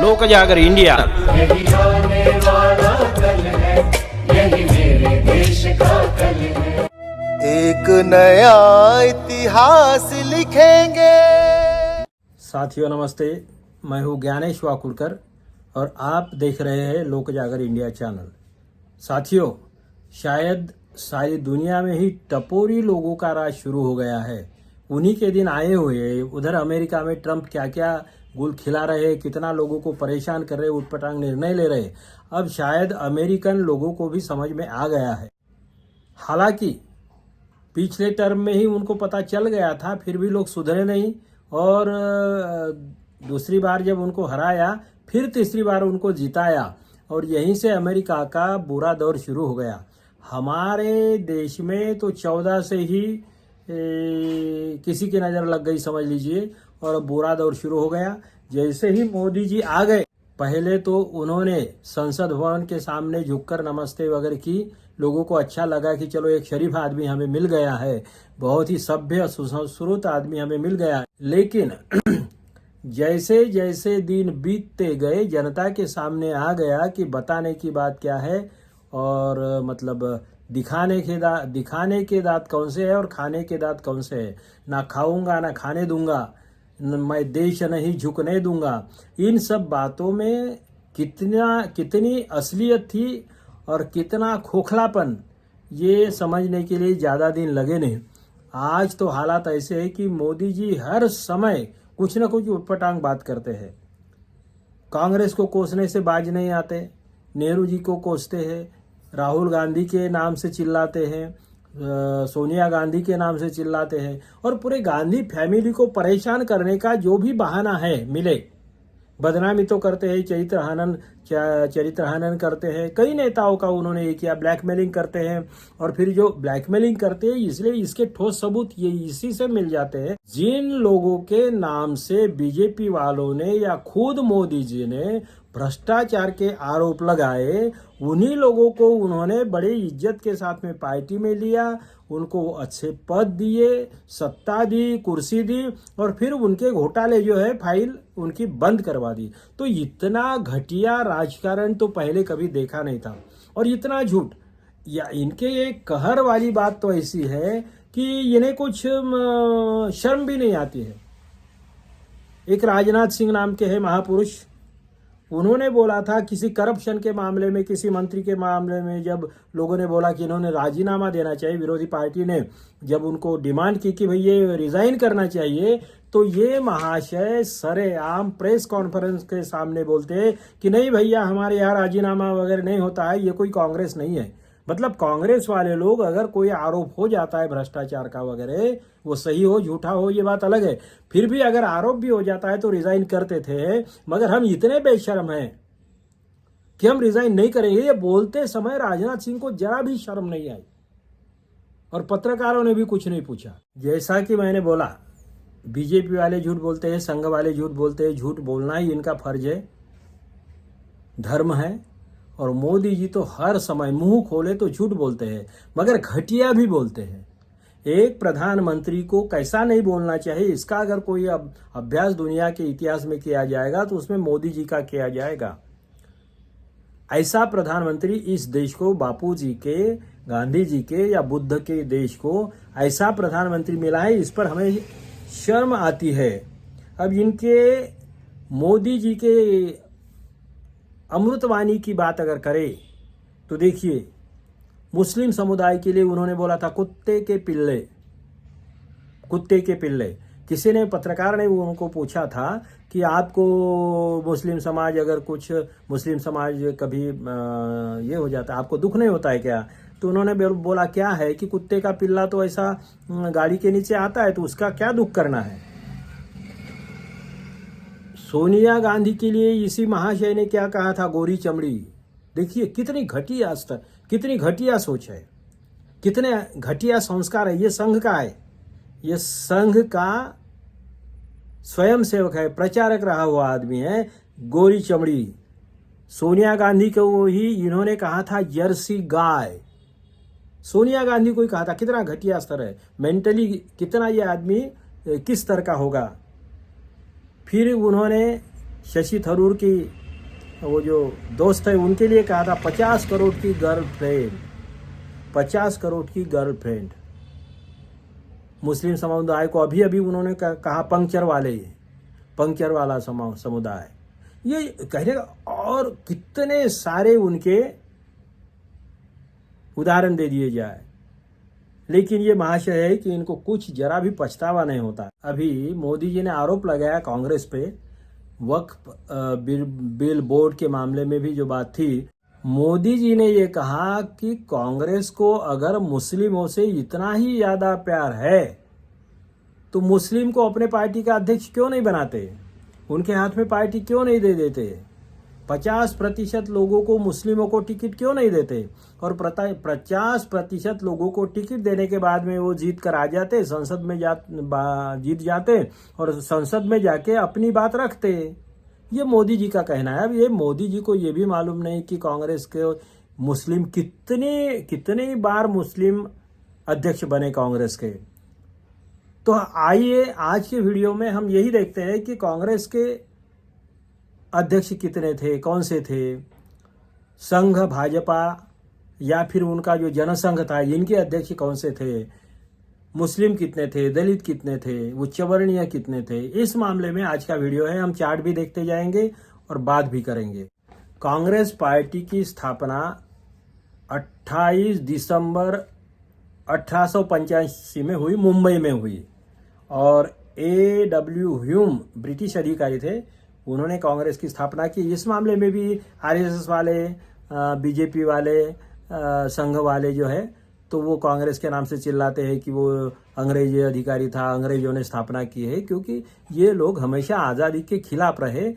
लोक जागर इंडिया। यही आने वाला कल है, यही मेरे देश का कल है। एक नया इतिहास लिखेंगे। साथियों नमस्ते, मैं हूँ ज्ञानेश वाकुड़कर और आप देख रहे हैं लोक जागर इंडिया चैनल। साथियों, शायद सारी दुनिया में ही टपोरी लोगों का राज शुरू हो गया है। उन्हीं के दिन आए हुए हैं। उधर अमेरिका में ट्रंप क्या क्या गुल खिला रहे, कितना लोगों को परेशान कर रहे, उटपटांग निर्णय ले रहे। अब शायद अमेरिकन लोगों को भी समझ में आ गया है। हालांकि पिछले टर्म में ही उनको पता चल गया था, फिर भी लोग सुधरे नहीं और दूसरी बार जब उनको हराया, फिर तीसरी बार उनको जिताया और यहीं से अमेरिका का बुरा दौर शुरू हो गया। हमारे देश में तो 14 से ही किसी की नज़र लग गई समझ लीजिए और बुरा दौर शुरू हो गया। जैसे ही मोदी जी आ गए, पहले तो उन्होंने संसद भवन के सामने झुककर नमस्ते वगैरह की। लोगों को अच्छा लगा कि चलो एक शरीफ आदमी हमें मिल गया है, बहुत ही सभ्य सुश्रुत आदमी हमें मिल गया है। लेकिन जैसे जैसे दिन बीतते गए, जनता के सामने आ गया कि बताने की बात क्या है और मतलब दिखाने के दांत कौन से है और खाने के दांत कौन से है। ना खाऊंगा ना खाने दूंगा, मैं देश नहीं झुकने दूंगा। इन सब बातों में कितनी असलियत थी और कितना खोखलापन, ये समझने के लिए ज़्यादा दिन लगे नहीं। आज तो हालात ऐसे है कि मोदी जी हर समय कुछ न कुछ उटपटांग बात करते हैं। कांग्रेस को कोसने से बाज नहीं आते, नेहरू जी को कोसते हैं, राहुल गांधी के नाम से चिल्लाते हैं, सोनिया गांधी के नाम से चिल्लाते हैं और पूरे गांधी फैमिली को परेशान करने का जो भी बहाना है मिले, बदनामी तो करते हैं, चरित्र हनन करते हैं। कई नेताओं का उन्होंने ये किया, ब्लैकमेलिंग करते हैं और फिर जो ब्लैकमेलिंग करते हैं इसलिए इसके ठोस सबूत ये इसी से मिल जाते हैं। जिन लोगों के नाम से बीजेपी वालों ने या खुद मोदी जी ने भ्रष्टाचार के आरोप लगाए, उन्हीं लोगों को उन्होंने बड़ी इज्जत के साथ में पार्टी में लिया, उनको अच्छे पद दिए, सत्ता दी, कुर्सी दी और फिर उनके घोटाले जो है फाइल उनकी बंद करवा दी। तो इतना घटिया राजकारण तो पहले कभी देखा नहीं था और इतना झूठ। या इनके एक कहर वाली बात तो ऐसी है कि इन्हें कुछ शर्म भी नहीं आती है। एक राजनाथ सिंह नाम के है महापुरुष, उन्होंने बोला था किसी करप्शन के मामले में, किसी मंत्री के मामले में, जब लोगों ने बोला कि इन्होंने राजीनामा देना चाहिए, विरोधी पार्टी ने जब उनको डिमांड की कि भाई ये रिजाइन करना चाहिए, तो ये महाशय सरेआम प्रेस कॉन्फ्रेंस के सामने बोलते कि नहीं भैया, हमारे यहाँ राजीनामा वगैरह नहीं होता है, ये कोई कांग्रेस नहीं है। मतलब कांग्रेस वाले लोग, अगर कोई आरोप हो जाता है भ्रष्टाचार का वगैरह, वो सही हो झूठा हो ये बात अलग है, फिर भी अगर आरोप भी हो जाता है तो रिजाइन करते थे। मगर हम इतने बेशर्म हैं कि हम रिजाइन नहीं करेंगे, ये बोलते समय राजनाथ सिंह को जरा भी शर्म नहीं आई और पत्रकारों ने भी कुछ नहीं पूछा। जैसा कि मैंने बोला, बीजेपी वाले झूठ बोलते हैं, संघ वाले झूठ बोलते हैं, झूठ बोलना ही इनका फर्ज है, धर्म है। और मोदी जी तो हर समय मुंह खोले तो झूठ बोलते हैं, मगर घटिया भी बोलते हैं। एक प्रधानमंत्री को कैसा नहीं बोलना चाहिए, इसका अगर कोई अभ्यास दुनिया के इतिहास में किया जाएगा तो उसमें मोदी जी का किया जाएगा। ऐसा प्रधानमंत्री इस देश को, बापू जी के, गांधी जी के या बुद्ध के देश को ऐसा प्रधानमंत्री मिला है, इस पर हमें शर्म आती है। अब इनके मोदी जी के अमृतवाणी की बात अगर करें तो देखिए, मुस्लिम समुदाय के लिए उन्होंने बोला था कुत्ते के पिल्ले। किसी ने, पत्रकार ने उनको पूछा था कि आपको मुस्लिम समाज, अगर कुछ मुस्लिम समाज कभी ये हो जाता है, आपको दुख नहीं होता है क्या? तो उन्होंने बोला क्या है कि कुत्ते का पिल्ला तो ऐसा गाड़ी के नीचे आता है, तो उसका क्या दुख करना है। सोनिया गांधी के लिए इसी महाशय ने क्या कहा था, गोरी चमड़ी। देखिए कितनी घटिया स्तर, कितनी घटिया सोच है, कितने घटिया संस्कार है। ये संघ का है, ये संघ का स्वयं सेवक है, प्रचारक रहा हुआ आदमी है, गोरी चमड़ी। सोनिया गांधी को ही इन्होंने कहा था जर्सी गाय, सोनिया गांधी को ही कहा था। कितना घटिया स्तर है, मेंटली कितना ये आदमी किस स्तर का होगा। फिर उन्होंने शशि थरूर की वो जो दोस्त है उनके लिए कहा था 50 करोड़ की गर्लफ्रेंड, 50 करोड़ की गर्लफ्रेंड। मुस्लिम समुदाय को अभी अभी उन्होंने कहा पंक्चर वाला समुदाय। ये कहने का और कितने सारे उनके उदाहरण दे दिए जाए, लेकिन ये महाशय है कि इनको कुछ जरा भी पछतावा नहीं होता। अभी मोदी जी ने आरोप लगाया कांग्रेस पे वक्फ बिल बोर्ड के मामले में भी जो बात थी, मोदी जी ने ये कहा कि कांग्रेस को अगर मुस्लिमों से इतना ही ज्यादा प्यार है तो मुस्लिम को अपने पार्टी का अध्यक्ष क्यों नहीं बनाते, उनके हाथ में पार्टी क्यों नहीं दे देते, 50% लोगों को मुस्लिमों को टिकट क्यों नहीं देते, और 50% लोगों को टिकट देने के बाद में वो जीत कर आ जाते, संसद में जीत जाते और संसद में जाके अपनी बात रखते। ये मोदी जी का कहना है। अब ये मोदी जी को ये भी मालूम नहीं कि कांग्रेस के मुस्लिम कितने बार मुस्लिम अध्यक्ष बने कांग्रेस के। तो आइए आज के वीडियो में हम यही देखते हैं कि कांग्रेस के अध्यक्ष कितने थे, कौन से थे, संघ भाजपा या फिर उनका जो जनसंघ था, इनके अध्यक्ष कौन से थे, मुस्लिम कितने थे, दलित कितने थे, उच्चवर्णीय कितने थे। इस मामले में आज का वीडियो है। हम चार्ट भी देखते जाएंगे और बात भी करेंगे। कांग्रेस पार्टी की स्थापना 28 दिसंबर 1885 में हुई, मुंबई में हुई, और A.W. ह्यूम ब्रिटिश अधिकारी थे, उन्होंने कांग्रेस की स्थापना की। इस मामले में भी आरएसएस वाले, बीजेपी वाले, संघ वाले जो है तो वो कांग्रेस के नाम से चिल्लाते हैं कि वो अंग्रेजी अधिकारी था, अंग्रेजों ने स्थापना की है, क्योंकि ये लोग हमेशा आज़ादी के खिलाफ रहे,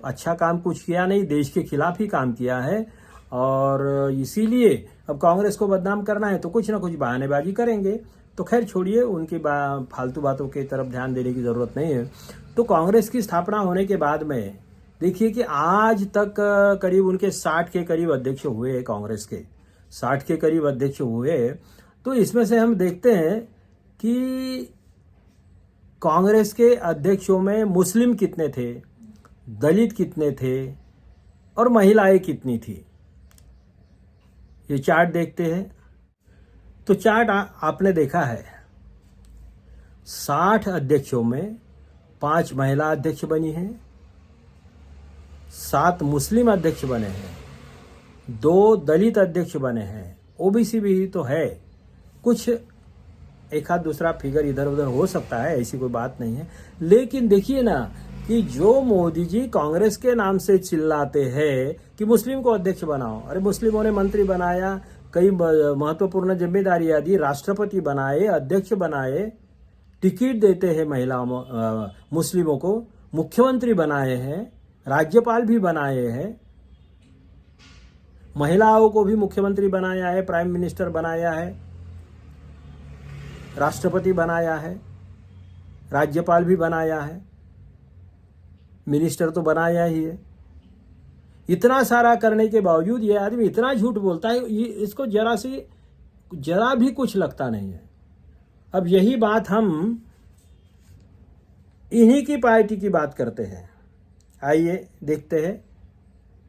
अच्छा काम कुछ किया नहीं, देश के खिलाफ ही काम किया है। और इसीलिए अब कांग्रेस को बदनाम करना है तो कुछ ना कुछ बहानेबाजी करेंगे। तो खैर छोड़िए, उनकी फालतू बातों की तरफ ध्यान देने की ज़रूरत नहीं है। तो कांग्रेस की स्थापना होने के बाद में देखिए कि आज तक करीब उनके 60 के करीब अध्यक्ष हुए, कांग्रेस के 60 के करीब अध्यक्ष हुए। तो इसमें से हम देखते हैं कि कांग्रेस के अध्यक्षों में मुस्लिम कितने थे, दलित कितने थे और महिलाएं कितनी थी। ये चार्ट देखते हैं। तो चार्ट आपने देखा है, 60 अध्यक्षों में 5 महिला अध्यक्ष बनी हैं, 7 मुस्लिम अध्यक्ष बने हैं, 2 दलित अध्यक्ष बने हैं, ओबीसी भी तो है, कुछ एक आध दूसरा फिगर इधर उधर हो सकता है, ऐसी कोई बात नहीं है। लेकिन देखिए ना कि जो मोदी जी कांग्रेस के नाम से चिल्लाते हैं कि मुस्लिम को अध्यक्ष बनाओ, अरे मुस्लिमों ने मंत्री बनाया, कई महत्वपूर्ण जिम्मेदारियां दी, राष्ट्रपति बनाए, अध्यक्ष बनाए, टिकट देते हैं महिलाओं मुस्लिमों को, मुख्यमंत्री बनाए हैं, राज्यपाल भी बनाए हैं, महिलाओं को भी मुख्यमंत्री बनाया है, प्राइम मिनिस्टर बनाया है, राष्ट्रपति बनाया है, राज्यपाल भी बनाया है, मिनिस्टर तो बनाया ही है। इतना सारा करने के बावजूद ये आदमी इतना झूठ बोलता है, इसको जरा भी कुछ लगता नहीं है। अब यही बात हम इन्हीं की पार्टी की बात करते हैं। आइए देखते हैं।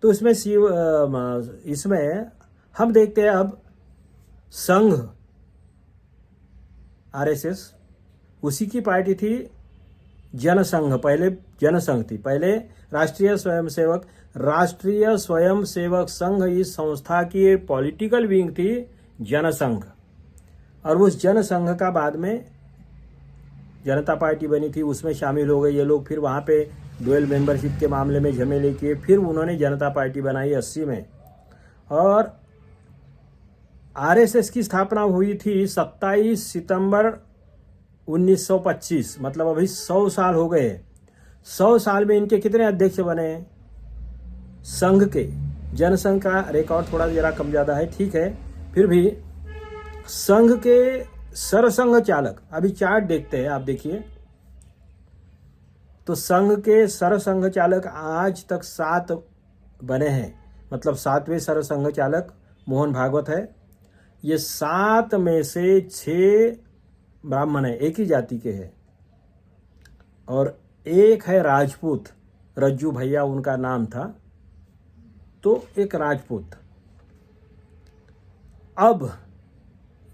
तो इसमें हम देखते हैं अब संघ, आरएसएस, उसी की पार्टी थी जनसंघ। पहले जनसंघ थी, पहले राष्ट्रीय स्वयंसेवक संघ इस संस्था की पॉलिटिकल विंग थी जनसंघ। और उस जनसंघ का बाद में जनता पार्टी बनी थी, उसमें शामिल हो गए ये लोग। फिर वहाँ पे डुअल मेंबरशिप के मामले में झमेले किए, फिर उन्होंने जनता पार्टी बनाई 80 में। और आरएसएस की स्थापना हुई थी 27 सितंबर 1925, मतलब अभी 100 साल हो गए। 100 साल में इनके कितने अध्यक्ष बने संघ के? जनसंघ का रिकॉर्ड थोड़ा जरा कम ज़्यादा है, ठीक है, फिर भी संघ के सरसंघ चालक, अभी चार्ट देखते हैं, आप देखिए। तो संघ के सरसंघ चालक आज तक 7 बने हैं, मतलब 7वें सरसंघ चालक मोहन भागवत है। ये 7 में से 6 ब्राह्मण है, एक ही जाति के हैं, और एक है राजपूत, रज्जू भैया उनका नाम था, तो एक राजपूत। अब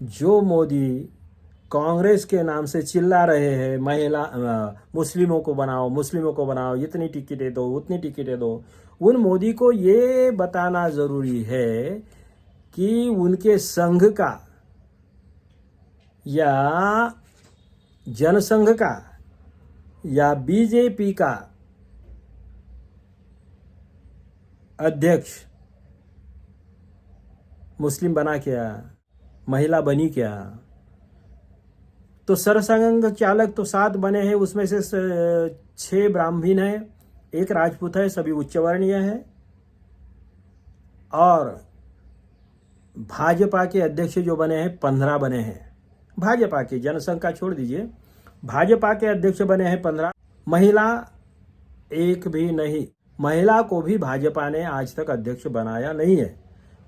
जो मोदी कांग्रेस के नाम से चिल्ला रहे हैं, मुस्लिमों को बनाओ, इतनी टिकटें दो, उतनी टिकटें दो, उन मोदी को ये बताना जरूरी है कि उनके संघ का या जनसंघ का या बीजेपी का अध्यक्ष मुस्लिम बना क्या, महिला बनी क्या? तो सरसंघ चालक तो 7 बने हैं, उसमें से 6 ब्राह्मण हैं, 1 राजपूत है, सभी उच्च वर्णीय है। और भाजपा के अध्यक्ष जो बने हैं 15 बने हैं। भाजपा के, जनसंघ का छोड़ दीजिए, भाजपा के अध्यक्ष बने हैं 15, महिला एक भी नहीं। महिला को भी भाजपा ने आज तक अध्यक्ष बनाया नहीं है।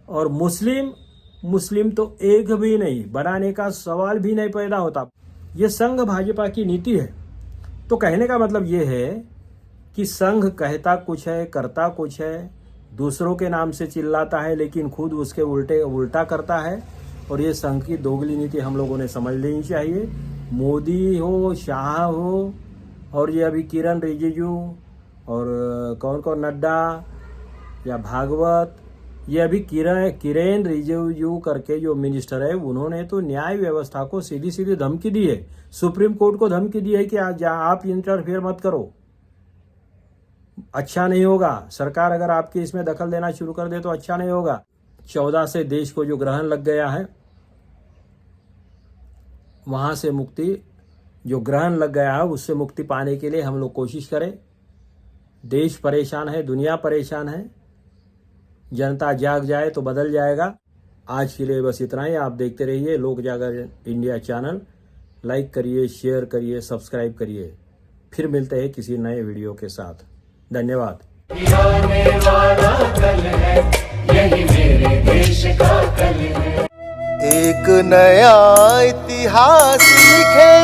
और मुस्लिम तो एक भी नहीं, बनाने का सवाल भी नहीं पैदा होता। ये संघ भाजपा की नीति है। तो कहने का मतलब ये है कि संघ कहता कुछ है, करता कुछ है, दूसरों के नाम से चिल्लाता है, लेकिन खुद उसके उल्टा करता है। और ये संघ की दोगली नीति हम लोगों ने समझ लेनी चाहिए। मोदी हो, शाह हो, और ये अभी किरण रिजिजू और कौन नड्डा या भागवत, ये अभी किरेन रिजिजू करके जो मिनिस्टर है, उन्होंने तो न्याय व्यवस्था को सीधी सीधी धमकी दी है। सुप्रीम कोर्ट को धमकी दी है कि आज आप इंटरफेयर मत करो, अच्छा नहीं होगा। सरकार अगर आपकी इसमें दखल देना शुरू कर दे तो अच्छा नहीं होगा। 14 से देश को जो ग्रहण लग गया है, वहां से मुक्ति, जो ग्रहण लग गया है उससे मुक्ति पाने के लिए हम लोग कोशिश करें। देश परेशान है, दुनिया परेशान है, जनता जाग जाए तो बदल जाएगा। आज के लिए बस इतना ही। आप देखते रहिए लोक जागर इंडिया चैनल। लाइक करिए, शेयर करिए, सब्सक्राइब करिए। फिर मिलते हैं किसी नए वीडियो के साथ। धन्यवाद। आने वाला कल है, यही मेरे देश का कल है। एक नया इतिहास लिखेंगे।